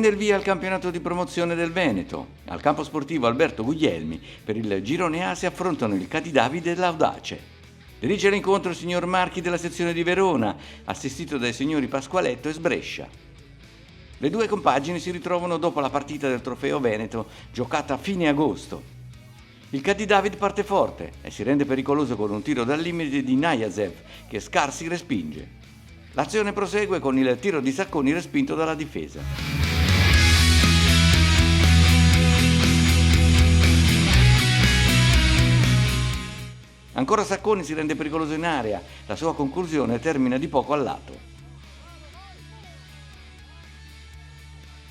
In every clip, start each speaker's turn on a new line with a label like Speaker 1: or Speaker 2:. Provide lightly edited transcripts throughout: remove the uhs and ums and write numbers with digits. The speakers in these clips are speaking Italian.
Speaker 1: prende il via il campionato di promozione del Veneto. Al campo sportivo Alberto Guglielmi per il girone A si affrontano il Cadidavide e l'Audace. Dirige l'incontro il signor Marchi della sezione di Verona, assistito dai signori Pasqualetto e Sbrescia. Le due compagini si ritrovano dopo la partita del Trofeo Veneto, giocata a fine agosto. Il Cadidavid parte forte e si rende pericoloso con un tiro dal limite di Najazev, che Scarsi respinge. L'azione prosegue con il tiro di Sacconi respinto dalla difesa. Ancora Sacconi si rende pericoloso in area, la sua conclusione termina di poco al lato.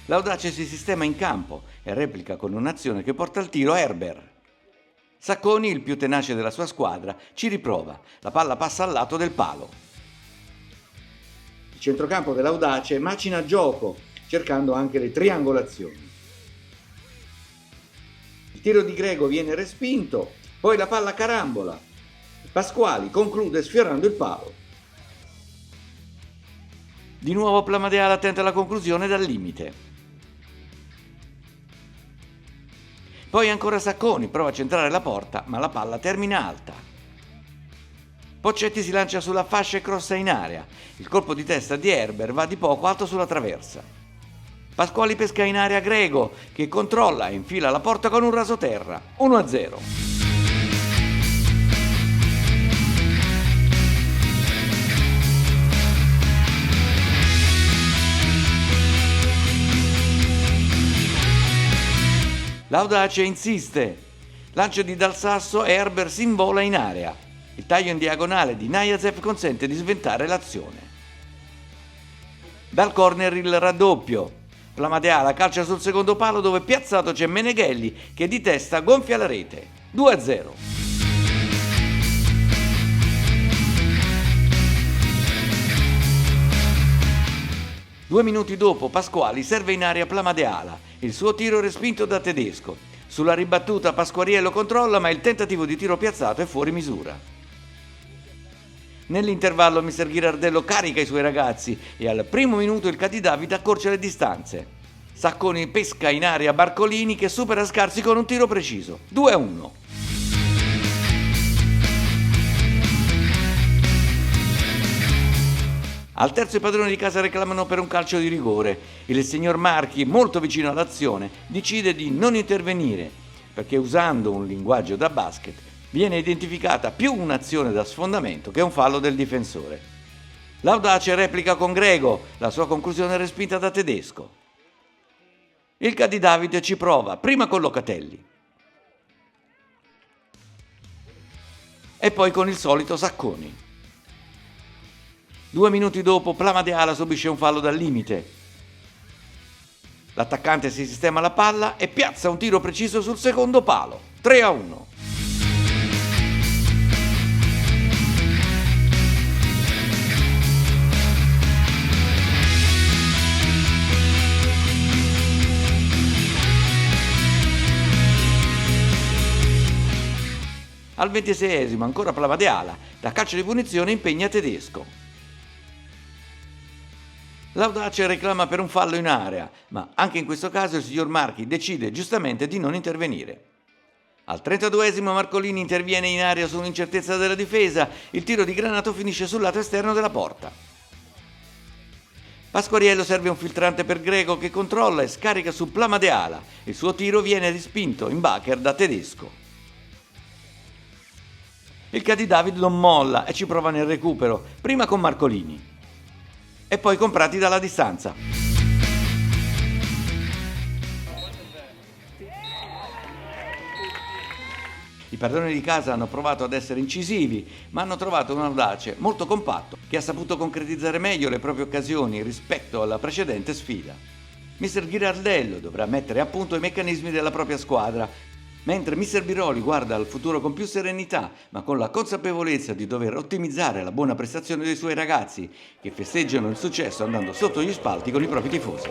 Speaker 1: L'Audace si sistema in campo e replica con un'azione che porta al tiro Herbert. Sacconi, il più tenace della sua squadra, ci riprova, la palla passa al lato del palo. Il centrocampo dell'Audace macina gioco, cercando anche le triangolazioni. Il tiro di Grego viene respinto, poi la palla carambola. Pasquali conclude sfiorando il palo. Di nuovo Plamadeala tenta la conclusione dal limite. Poi ancora Sacconi prova a centrare la porta, ma la palla termina alta. Poccetti si lancia sulla fascia e crossa in area. Il colpo di testa di Herbert va di poco alto sulla traversa. Pasquali pesca in area Grego, che controlla e infila la porta con un rasoterra. 1-0. L'Audace insiste. Lancio di Dal Sasso e Herbert si invola in area. Il taglio in diagonale di Najazev consente di sventare l'azione. Dal corner il raddoppio. Plamadeala calcia sul secondo palo dove piazzato c'è Meneghelli che di testa gonfia la rete. 2-0. Due minuti dopo Pasquali serve in area Plamadeala, il suo tiro respinto da Tedesco. Sulla ribattuta Pasquariello controlla ma il tentativo di tiro piazzato è fuori misura. Nell'intervallo Mister Ghirardello carica i suoi ragazzi e al primo minuto il Cadidavide accorcia le distanze. Sacconi pesca in area Barcolini che supera Scarsi con un tiro preciso. 2-1. Al terzo i padroni di casa reclamano per un calcio di rigore. Il signor Marchi, molto vicino all'azione, decide di non intervenire, perché usando un linguaggio da basket viene identificata più un'azione da sfondamento che un fallo del difensore. L'Audace replica con Grego, la sua conclusione è respinta da Tedesco. Il Cadidavide ci prova, prima con Locatelli e poi con il solito Sacconi. 2 minuti dopo Plamadeala subisce un fallo dal limite. L'attaccante si sistema la palla e piazza un tiro preciso sul secondo palo. 3-1. Al 26esimo ancora Plamadeala, da calcio di punizione impegna Tedesco. L'Audace reclama per un fallo in area, ma anche in questo caso il signor Marchi decide giustamente di non intervenire. Al 32esimo Marcolini interviene in area su un'incertezza della difesa, il tiro di Granato finisce sul lato esterno della porta. Pasquariello serve un filtrante per Grego che controlla e scarica su Plamadeala, il suo tiro viene respinto in bacher da Tedesco. Il Cadidavide non molla e ci prova nel recupero, prima con Marcolini e poi con Prati dalla distanza. I padroni di casa hanno provato ad essere incisivi, ma hanno trovato un Audace molto compatto che ha saputo concretizzare meglio le proprie occasioni rispetto alla precedente sfida. Mister Ghirardello dovrà mettere a punto i meccanismi della propria squadra, mentre Mister Biroli guarda al futuro con più serenità, ma con la consapevolezza di dover ottimizzare la buona prestazione dei suoi ragazzi, che festeggiano il successo andando sotto gli spalti con i propri tifosi.